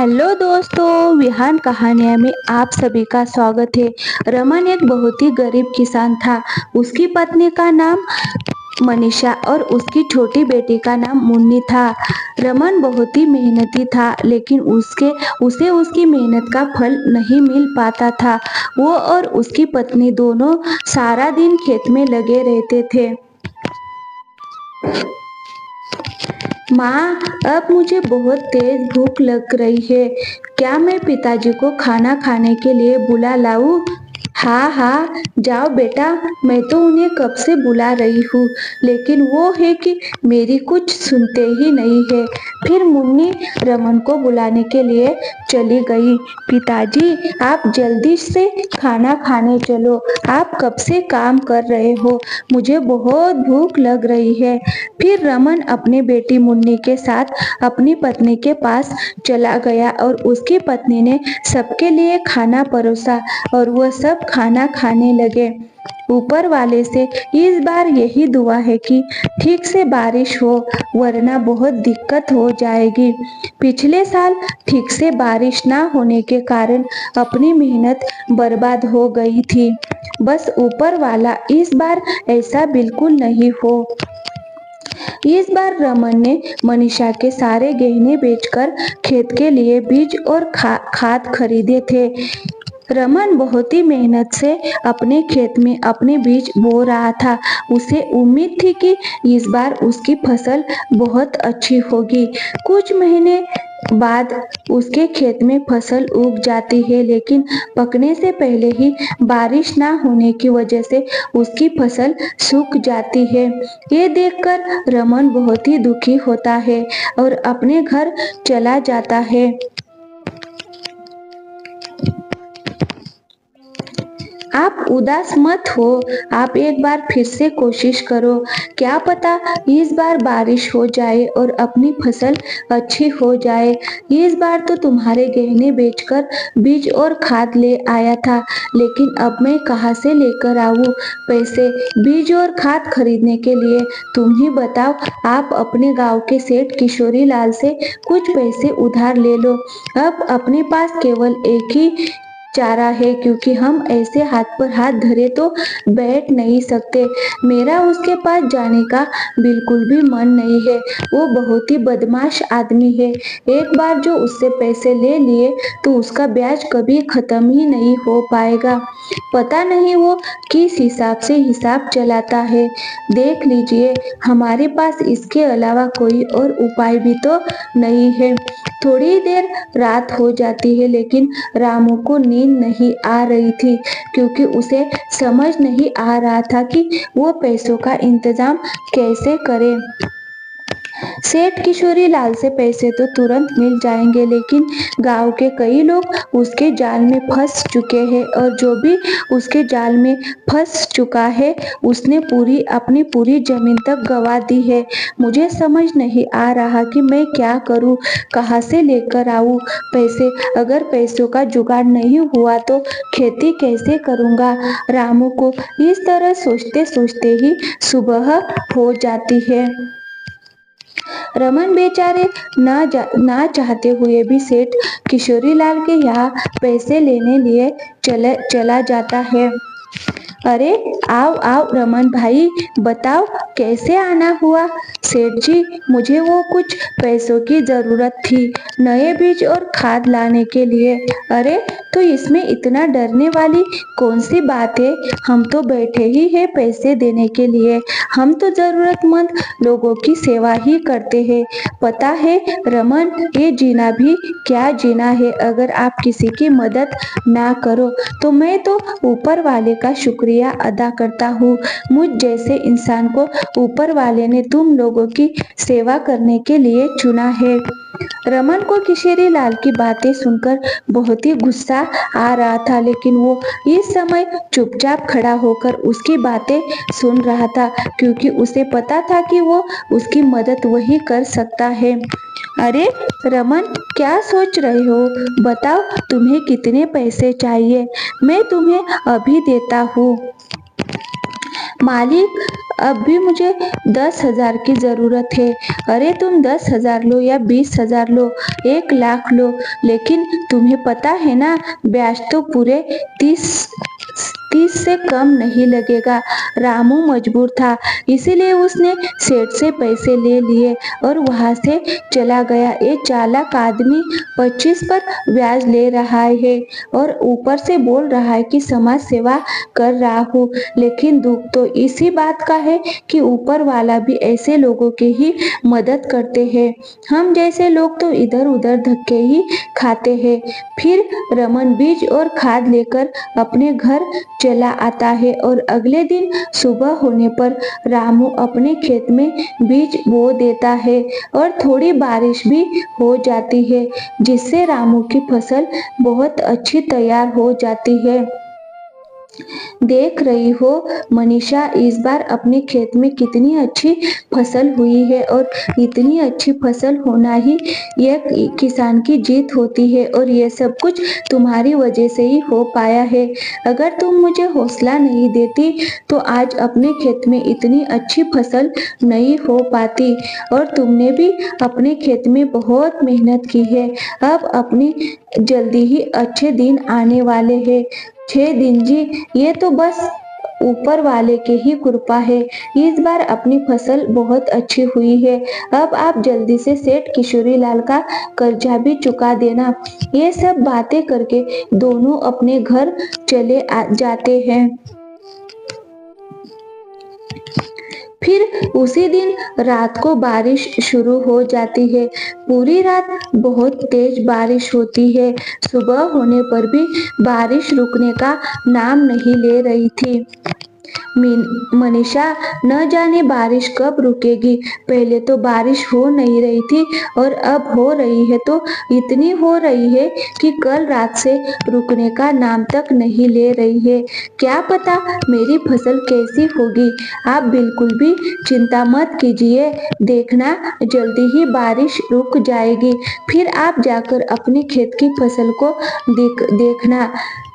Hello दोस्तों, विहान कहानियाँ में आप सभी का स्वागत है। रमन एक बहुत ही गरीब किसान था। उसकी पत्नी का नाम मनीषा और उसकी छोटी बेटी का नाम मुन्नी था। रमन बहुत ही मेहनती था, लेकिन उसे उसकी मेहनत का फल नहीं मिल पाता था। वो और उसकी पत्नी दोनों सारा दिन खेत में लगे रहते थे। माँ, अब मुझे बहुत तेज भूख लग रही है। क्या मैं पिताजी को खाना खाने के लिए बुला लाऊं? हाँ हाँ, जाओ बेटा, मैं तो उन्हें कब से बुला रही हूँ, लेकिन वो है कि मेरी कुछ सुनते ही नहीं है। फिर मुन्नी रमन को बुलाने के लिए चली गई। पिताजी, आप जल्दी से खाना खाने चलो। आप कब से काम कर रहे हो? मुझे बहुत भूख लग रही है। फिर रमन अपनी बेटी मुन्नी के साथ अपनी पत्नी के पास चला गया और उसकी पत्नी ने सबके लिए खाना परोसा और वह सब खाना खाने लगे। ऊपर वाले से इस बार यही दुआ है कि ठीक से बारिश हो, वरना बहुत दिक्कत हो जाएगी। पिछले साल ठीक से बारिश ना होने के कारण अपनी मेहनत बर्बाद हो गई थी। बस ऊपर वाला इस बार ऐसा बिल्कुल नहीं हो। इस बार रमन ने मनीषा के सारे गहने बेचकर खेत के लिए बीज और खाद खरीदे थे। रमन बहुत ही मेहनत से अपने खेत में अपने बीज बो रहा था। उसे उम्मीद थी कि इस बार उसकी फसल बहुत अच्छी होगी। कुछ महीने बाद उसके खेत में फसल उग जाती है, लेकिन पकने से पहले ही बारिश ना होने की वजह से उसकी फसल सूख जाती है। ये देखकर रमन बहुत ही दुखी होता है और अपने घर चला जाता है। आप उदास मत हो, आप एक बार फिर से कोशिश करो। क्या पता इस बार बारिश हो जाए और अपनी फसल अच्छी हो जाए। इस बार तो तुम्हारे गहने बेचकर बीज और खाद ले आया था, लेकिन अब मैं कहाँ से लेकर आऊँ पैसे बीज और खाद खरीदने के लिए? तुम ही बताओ। आप अपने गांव के सेठ किशोरी लाल से कुछ पैसे उधार ले लो। अब अपने पास केवल एक ही चारा है, क्योंकि हम ऐसे हाथ पर हाथ धरे तो बैठ नहीं सकते। मेरा उसके पास जाने का बिल्कुल भी मन नहीं है। वो बहुत ही बदमाश आदमी है। एक बार जो उससे पैसे ले लिए तो उसका ब्याज कभी खत्म ही नहीं हो पाएगा। पता नहीं वो किस हिसाब से हिसाब चलाता है। देख लीजिए, हमारे पास इसके अलावा कोई और उपाय भी तो नहीं है। थोड़ी देर रात हो जाती है, लेकिन रामू को नींद नहीं आ रही थी, क्योंकि उसे समझ नहीं आ रहा था कि वो पैसों का इंतजाम कैसे करे। सेठ किशोरी लाल से पैसे तो तुरंत मिल जाएंगे, लेकिन गांव के कई लोग उसके जाल में फंस चुके हैं और जो भी उसके जाल में फंस चुका है उसने अपनी पूरी जमीन तक गंवा दी है। मुझे समझ नहीं आ रहा कि मैं क्या करूं, कहां से लेकर आऊं पैसे। अगर पैसों का जुगाड़ नहीं हुआ तो खेती कैसे करूंगा। रामू को इस तरह सोचते सोचते ही सुबह हो जाती है। रमन बेचारे ना चाहते हुए भी सेठ किशोरीलाल के यहाँ पैसे लेने लिए चला जाता है। अरे आओ आओ रमन भाई, बताओ कैसे आना हुआ? सेठ जी, मुझे वो कुछ पैसों की जरूरत थी, नए बीज और खाद लाने के लिए। अरे तो इसमें इतना डरने वाली कौन सी बात है? हम तो बैठे ही हैं पैसे देने के लिए। हम तो जरूरतमंद लोगों की सेवा ही करते हैं। पता है रमन, ये जीना भी क्या जीना है अगर आप किसी की मदद ना करो। तो मैं तो ऊपर वाले का शुक्रिया अदा करता हूँ। मुझ जैसे इंसान को ऊपर वाले ने तुम लोगों की सेवा करने के लिए चुना है। रमन को किशोरी लाल की बातें सुनकर बहुत ही गुस्सा आ रहा था, लेकिन वो इस समय चुपचाप खड़ा होकर उसकी बातें सुन रहा था, क्योंकि उसे पता था कि वो उसकी मदद वही कर सकता है। अरे रमन, क्या सोच रहे हो? बताओ तुम्हें कितने पैसे चाहिए, मैं तुम्हें अभी देता हूँ। मालिक, अब भी मुझे 10,000 की जरूरत है। अरे तुम 10,000 लो या 20,000 लो, 1 लाख लो, लेकिन तुम्हें पता है ना, ब्याज तो पूरे 30 से कम नहीं लगेगा। रामू मजबूर था, इसीलिए उसने सेठ से पैसे ले लिए और वहां से चला गया। ये चालाक आदमी 25 पर ब्याज ले रहा है और ऊपर से बोल रहा है कि समाज सेवा कर रहा हूँ, लेकिन दुख तो इसी बात का है कि ऊपर वाला भी ऐसे लोगों की ही मदद करते हैं। हम जैसे लोग तो इधर उधर धक्के ही खाते हैं। फिर रमन बीज और खाद लेकर अपने घर चला आता है और अगले दिन सुबह होने पर रामू अपने खेत में बीज बो देता है और थोड़ी बारिश भी हो जाती है, जिससे रामू की फसल बहुत अच्छी तैयार हो जाती है। देख रही हो मनीषा, इस बार अपने खेत में कितनी अच्छी फसल हुई है और इतनी अच्छी फसल होना ही एक किसान की जीत होती है और ये सब कुछ तुम्हारी वजह से ही हो पाया है। अगर तुम मुझे हौसला नहीं देती तो आज अपने खेत में इतनी अच्छी फसल नहीं हो पाती। और तुमने भी अपने खेत में बहुत मेहनत की है। अब अपनी जल्दी ही अच्छे दिन आने वाले हैं। 6 दिन जी, ये तो बस ऊपर वाले के ही कृपा है। इस बार अपनी फसल बहुत अच्छी हुई है। अब आप जल्दी से सेठ किशोरी लाल का कर्जा भी चुका देना। ये सब बातें करके दोनों अपने घर चले जाते हैं। फिर उसी दिन रात को बारिश शुरू हो जाती है। पूरी रात बहुत तेज बारिश होती है। सुबह होने पर भी बारिश रुकने का नाम नहीं ले रही थी। मनीषा, न जाने बारिश कब रुकेगी। पहले तो बारिश हो नहीं रही थी और अब हो रही है तो इतनी हो रही है कि कल रात से रुकने का नाम तक नहीं ले रही है। क्या पता मेरी फसल कैसी होगी। आप बिल्कुल भी चिंता मत कीजिए, देखना जल्दी ही बारिश रुक जाएगी, फिर आप जाकर अपने खेत की फसल को देखना।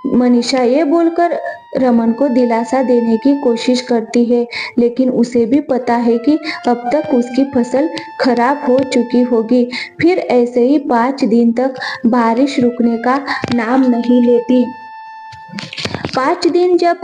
मनीषा ये बोलकर रमन को दिलासा देने की कोशिश करती है, लेकिन उसे भी पता है कि अब तक उसकी फसल खराब हो चुकी होगी। फिर ऐसे ही 5 दिन तक बारिश रुकने का नाम नहीं लेती। 5 दिन जब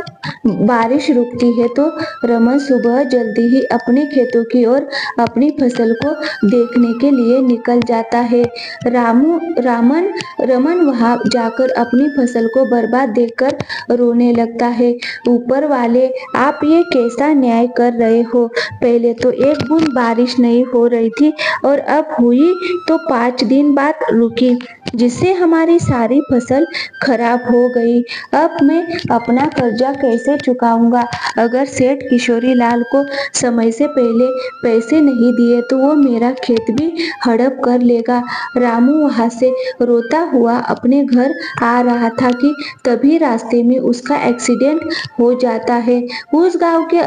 बारिश रुकती है तो रमन सुबह जल्दी ही अपने खेतों की ओर अपनी फसल को देखने के लिए निकल जाता है। रमन वहां जाकर अपनी फसल को बर्बाद देखकर रोने लगता है। ऊपर वाले, आप ये कैसा न्याय कर रहे हो। पहले तो एक बूंद बारिश नहीं हो रही थी और अब हुई तो 5 दिन बाद रुकी, जिससे हमारी सारी फसल खराब हो गई। अब मैं अपना कर्जा कैसे चुकाऊंगा। अगर सेठ किशोरी लाल को समय से पहले पैसे नहीं दिए तो वो मेरा खेत भी हड़प कर लेगा। रामू वहां से रोता हुआ अपने घर आ रहा था कि तभी रास्ते में उसका एक्सीडेंट हो जाता है। उस गांव के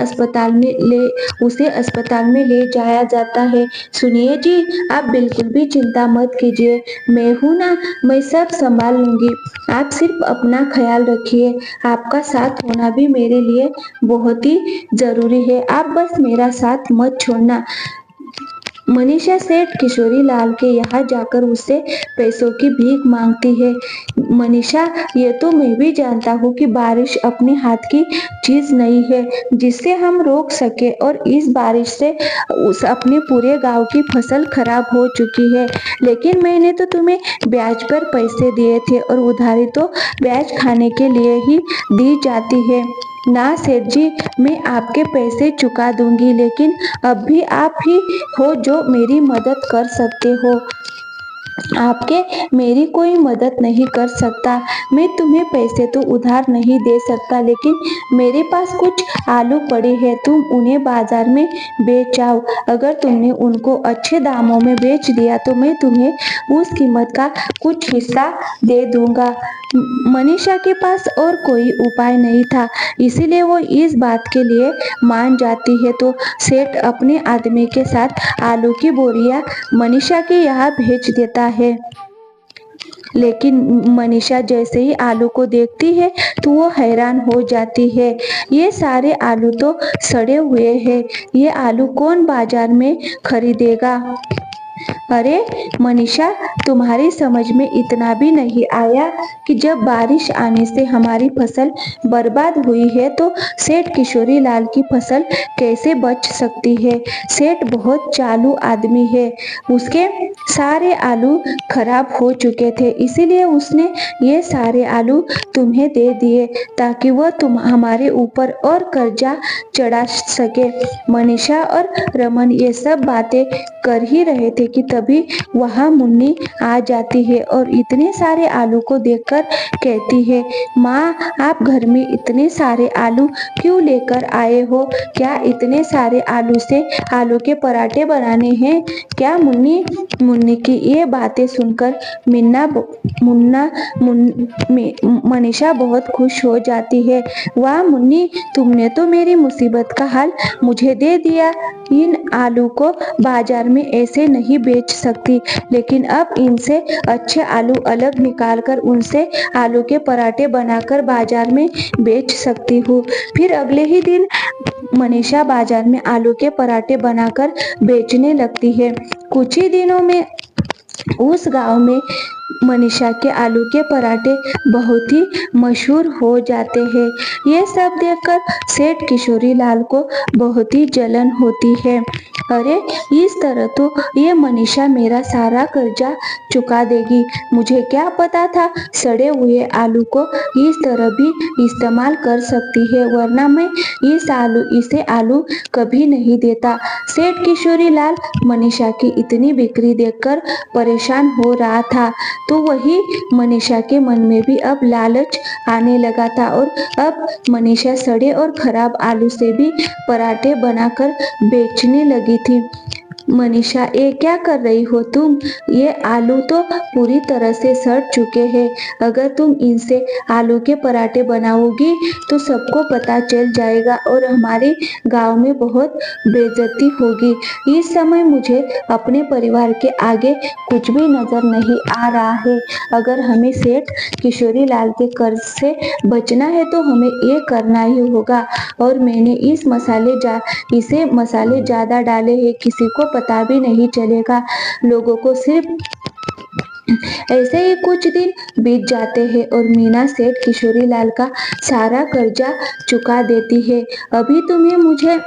उसे अस्पताल में ले जाया जाता है। सुनिए जी, आप बिल्कुल भी चिंता मत कीजिए, मैं हूं ना, मैं सब संभाल लूंगी। आप सिर्फ अपना ख्याल रखिए। आपका साथ होना भी मेरे लिए बहुत ही जरूरी है। आप बस मेरा साथ मत छोड़ना। मनीषा सेठ किशोरी लाल के यहाँ जाकर उससे पैसों की भीख मांगती है। मनीषा, ये तो मैं भी जानता हूँ कि बारिश अपने हाथ की चीज नहीं है जिससे हम रोक सके, और इस बारिश से अपने पूरे गांव की फसल खराब हो चुकी है, लेकिन मैंने तो तुम्हें ब्याज पर पैसे दिए थे और उधारी तो ब्याज खाने के लिए ही दी जाती है ना। सेठ जी, मैं आपके पैसे चुका दूंगी, लेकिन अब भी आप ही हो जो मेरी मदद कर सकते हो। आपके मेरी कोई मदद नहीं कर सकता। मैं तुम्हें पैसे तो उधार नहीं दे सकता, लेकिन मेरे पास कुछ आलू पड़े हैं, तुम उन्हें बाजार में बेच आओ। अगर तुमने उनको अच्छे दामों में बेच दिया तो मैं तुम्हें उस कीमत का कुछ हिस्सा दे दूंगा। मनीषा के पास और कोई उपाय नहीं था, इसीलिए वो इस बात के लिए मान जाती है। तो सेठ अपने आदमी के साथ आलू की बोरियां मनीषा के यहाँ भेज देता है। लेकिन मनीषा जैसे ही आलू को देखती है तो वो हैरान हो जाती है। ये सारे आलू तो सड़े हुए हैं, ये आलू कौन बाजार में खरीदेगा? अरे मनीषा, तुम्हारी समझ में इतना भी नहीं आया कि जब बारिश आने से हमारी फसल बर्बाद हुई है तो सेठ किशोरी लाल की फसल कैसे बच सकती है? सेठ बहुत चालू आदमी है, उसके सारे आलू खराब हो चुके थे, इसीलिए उसने ये सारे आलू तुम्हें दे दिए ताकि वह तुम हमारे ऊपर और कर्जा चढ़ा सके। मनीषा और रमन ये सब बातें कर ही रहे थे कि तभी वहां मुन्नी आ जाती है और इतने सारे आलू को देखकर कहती है, माँ आप घर में इतने सारे आलू क्यों लेकर आए हो? क्या इतने सारे आलू से आलू के पराठे बनाने हैं क्या मुन्नी? मुन्नी की ये बातें सुनकर मनीषा बहुत खुश हो जाती है। वाह मुन्नी, तुमने तो मेरी मुसीबत का हाल मुझे दे दिया। इन आलू को बाजार में ऐसे नहीं बेच सकती, लेकिन अब इनसे अच्छे आलू अलग निकालकर उनसे आलू के पराठे बनाकर बाजार में बेच सकती हूँ। फिर अगले ही दिन मनीषा बाजार में आलू के पराठे बनाकर बेचने लगती है। कुछ ही दिनों में उस गांव में मनीषा के आलू के पराठे बहुत ही मशहूर हो जाते हैं। ये सब देखकर सेठ किशोरी लाल को बहुत ही जलन होती है। अरे इस तरह तो ये मनीषा मेरा सारा कर्जा चुका देगी। मुझे क्या पता था सड़े हुए आलू को इस तरह भी इस्तेमाल कर सकती है, वरना मैं इसे आलू कभी नहीं देता। सेठ किशोरी लाल मनीषा की इतनी बिक्री देखकर परेशान हो रहा था, तो वही मनीषा के मन में भी अब लालच आने लगा था और अब मनीषा सड़े और खराब आलू से भी पराठे बनाकर बेचने लगी थी। मनीषा, ये क्या कर रही हो तुम? ये आलू तो पूरी तरह से सड़ चुके हैं। अगर तुम इनसे आलू के पराठे बनाओगी तो सबको पता चल जाएगा और हमारे गांव में बहुत बेइज्जती होगी। इस समय मुझे अपने परिवार के आगे कुछ भी नजर नहीं आ रहा है। अगर हमें सेठ किशोरी लाल के कर्ज से बचना है तो हमें ये करना ही होगा। और मैंने इसे मसाले ज्यादा डाले हैं, किसी को पता भी नहीं चलेगा। लोगों को सिर्फ ऐसे ही कुछ दिन बीत जाते हैं और मीना सेठ किशोरी लाल का सारा कर्जा चुका देती है। अभी तुम्हें मुझे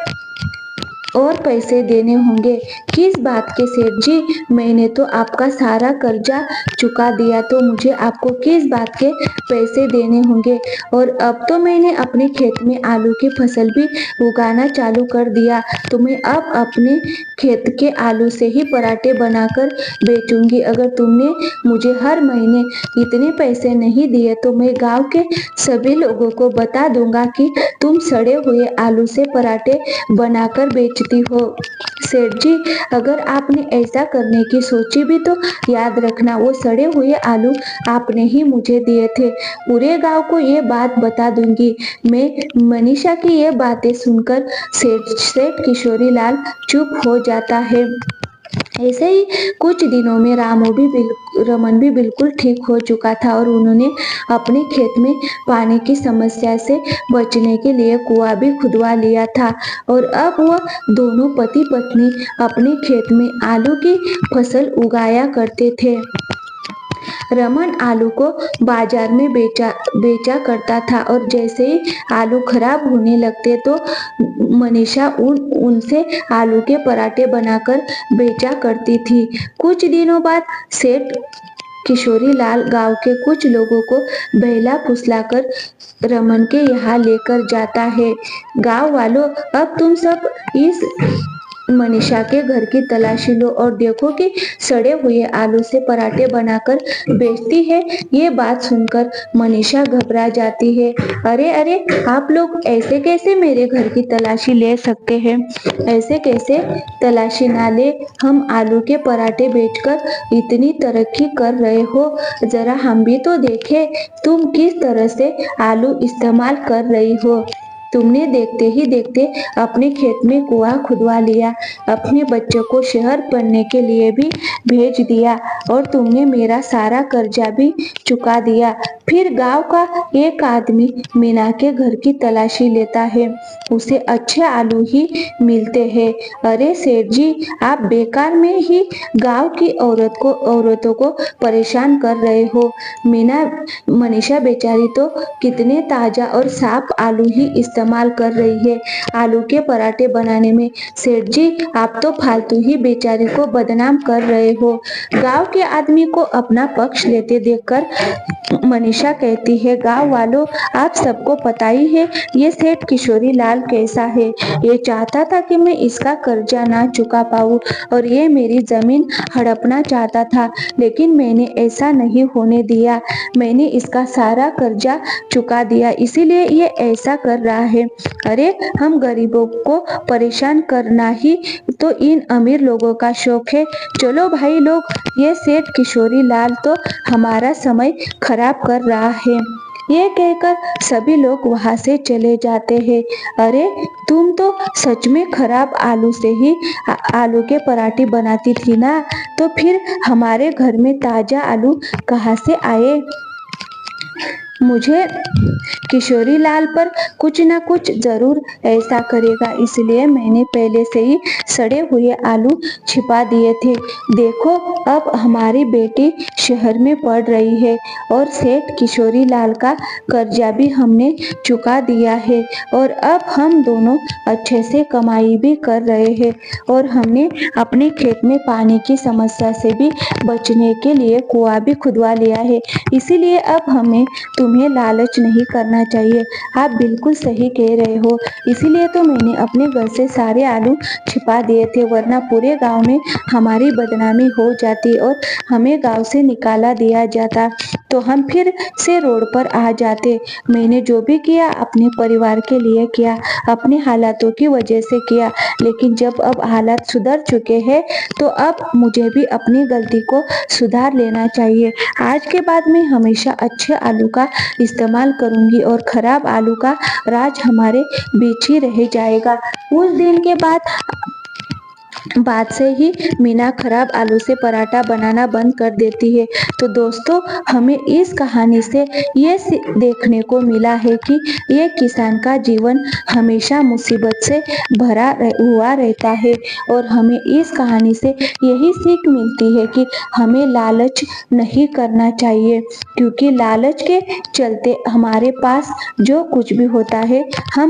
और पैसे देने होंगे। किस बात के सेठ जी? मैंने तो आपका सारा कर्जा चुका दिया, तो मुझे आपको किस बात के पैसे देने होंगे? और अब तो मैंने अपने खेत में आलू की फसल भी उगाना चालू कर दिया, तो मैं अब अपने खेत के आलू से ही पराठे बनाकर बेचूंगी। अगर तुमने मुझे हर महीने इतने पैसे नहीं दिए तो मैं गांव के सभी लोगों को बता दूंगा कि तुम सड़े हुए आलू से पराठे बनाकर बेचती हो। सेठ जी, अगर आपने ऐसा करने की सोची भी तो याद रखना वो सड़े हुए आलू आपने ही मुझे दिए थे। पूरे गांव को ये बात बता दूंगी मैं। मनीषा की ये बातें सुनकर सेठ किशोरी लाल चुप हो जाता है। ऐसे ही कुछ दिनों में रमन भी बिल्कुल ठीक हो चुका था और उन्होंने अपने खेत में पानी की समस्या से बचने के लिए कुआं भी खुदवा लिया था और अब वह दोनों पति पत्नी अपने खेत में आलू की फसल उगाया करते थे। रमन आलू को बाजार में बेचा करता था और जैसे ही आलू खराब होने लगते तो मनीषा उनसे आलू के पराठे बनाकर बेचा करती थी। कुछ दिनों बाद सेठ किशोरी लाल गांव के कुछ लोगों को बहला फुसलाकर रमन के यहाँ लेकर जाता है। गांव वालों, अब तुम सब इस मनीषा के घर की तलाशी लो और देखो कि सड़े हुए आलू से पराठे बनाकर बेचती है। ये बात सुनकर मनीषा घबरा जाती है। अरे अरे, आप लोग ऐसे कैसे मेरे घर की तलाशी ले सकते हैं? ऐसे कैसे तलाशी ना ले? हम आलू के पराठे बेचकर इतनी तरक्की कर रहे हो, जरा हम भी तो देखें तुम किस तरह से आलू इस्तेमाल कर रही हो। तुमने देखते ही देखते अपने खेत में कुआं खुदवा लिया, अपने बच्चों को शहर पढ़ने के लिए भी भेज दिया और तुमने मेरा सारा कर्जा भी चुका दिया। फिर गांव का एक आदमी मीना के घर की तलाशी लेता है, उसे अच्छे आलू ही मिलते हैं। अरे सेठ जी, आप बेकार में ही गांव की औरतों को परेशान कर रहे हो। मीना मनीषा बेचारी तो कितने ताजा और साफ आलू ही इस्तेमाल कर रही है आलू के पराठे बनाने में। सेठ जी, आप तो फालतू ही बेचारी को बदनाम कर रहे हो। गांव के आदमी को अपना पक्ष लेते देखकर मनीषा कहती है, गांव वालों, आप सबको पता ही है ये सेठ किशोरी लाल कैसा है। ये चाहता था कि मैं इसका कर्जा ना चुका पाऊं और ये मेरी जमीन हड़पना चाहता था, लेकिन मैंने ऐसा नहीं होने दिया। मैंने इसका सारा कर्जा चुका दिया, इसीलिए ये ऐसा कर रहा है। अरे हम गरीबों को परेशान करना ही तो इन अमीर लोगों का शौक है। चलो भाई लोग, ये सेठ किशोरी लाल तो हमारा समय खराब कर रहा है। ये कहकर सभी लोग वहां से चले जाते हैं। अरे तुम तो सच में खराब आलू से ही आलू के पराठे बनाती थी ना, तो फिर हमारे घर में ताजा आलू कहाँ से आए। मुझे किशोरी लाल पर कुछ ना कुछ जरूर ऐसा करेगा, इसलिए मैंने पहले से ही सड़े हुए आलू छिपा दिए थे। देखो, अब हमारी बेटी शहर में पढ़ रही है और सेठ किशोरी लाल का कर्जा भी हमने चुका दिया है और अब हम दोनों अच्छे से कमाई भी कर रहे हैं और हमने अपने खेत में पानी की समस्या से भी बचने के लिए कुआं भी खुदवा लिया है। इसीलिए अब हमें तुम्हें लालच नहीं करना चाहिए। आप बिल्कुल सही कह रहे हो, इसीलिए तो मैंने अपने घर से सारे आलू छिपा दिए थे, वरना पूरे गांव में हमारी बदनामी हो जाती और हमें गांव से निकाला दिया जाता, तो हम फिर से रोड पर आ जाते। मैंने जो भी किया अपने परिवार के लिए किया, अपने हालातों की वजह से किया, लेकिन जब अब हालात सुधर चुके हैं तो अब मुझे भी अपनी गलती को सुधार लेना चाहिए। आज के बाद मैं हमेशा अच्छे आलू का इस्तेमाल करूंगी और खराब आलू का राज हमारे बीच ही रह जाएगा। उस दिन के बाद से ही मीना खराब आलू से पराठा बनाना बंद कर देती है। तो दोस्तों, हमें इस कहानी से ये देखने को मिला है कि ये किसान का जीवन हमेशा मुसीबत से भरा हुआ रहता है और हमें इस कहानी से यही सीख मिलती है कि हमें लालच नहीं करना चाहिए, क्योंकि लालच के चलते हमारे पास जो कुछ भी होता है हम